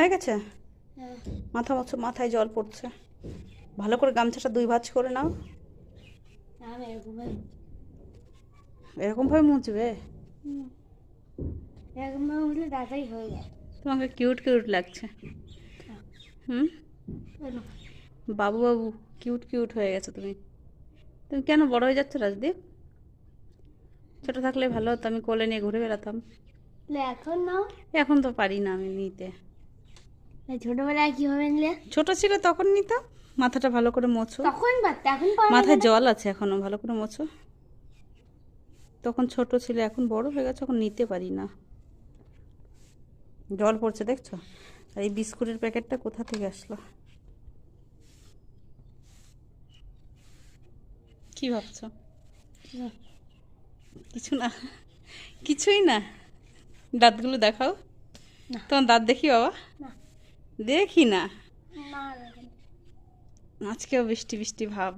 হয়ে গেছে? হ্যাঁ। মাথা মোছো, মাথায় জল পড়ছে। ভালো করে গামছাটা 2 ভাঁজ করে নাও। আমি এরকম এরকম ভাবে মুছবে? এরকম হলে তাড়াতাড়ি হয়ে যায়। তোমাকে কিউট কিউট লাগছে। হুম, কেন? বাবু বাবু কিউট কিউট হয়ে গেছো তুমি। তুমি কেন বড় হয়ে যাচ্ছ রাজদীপ? ছোট থাকলে ভালো হতো, আমি কোলে নিয়ে ঘুরে বেড়াতাম। এখন নাও। এখন তো পারি না আমি নিতে। ছোটবেলায় কিভাবে নিলে? ছোট ছিল তখন নিতাম। মাথাটা ভালো করে মোছো। তখন পারতে, এখন পারবে মাথায় না। জল আছে এখনো, ভালো করে মোছো। তখন ছোট ছিল, এখন বড় হয়ে গেছে, এখন নিতে পারি না। জল পড়ছে দেখছো? আর এই বিস্কুটের প্যাকেটটা কোথা থেকে আসলো? কি ভাবছো? কিছু না, কিছুই না। দাঁতগুলো দেখাও। না। তোমার দাঁত দেখি বাবা। না। দেখি না। না। আজকেও বৃষ্টি বৃষ্টি ভাব।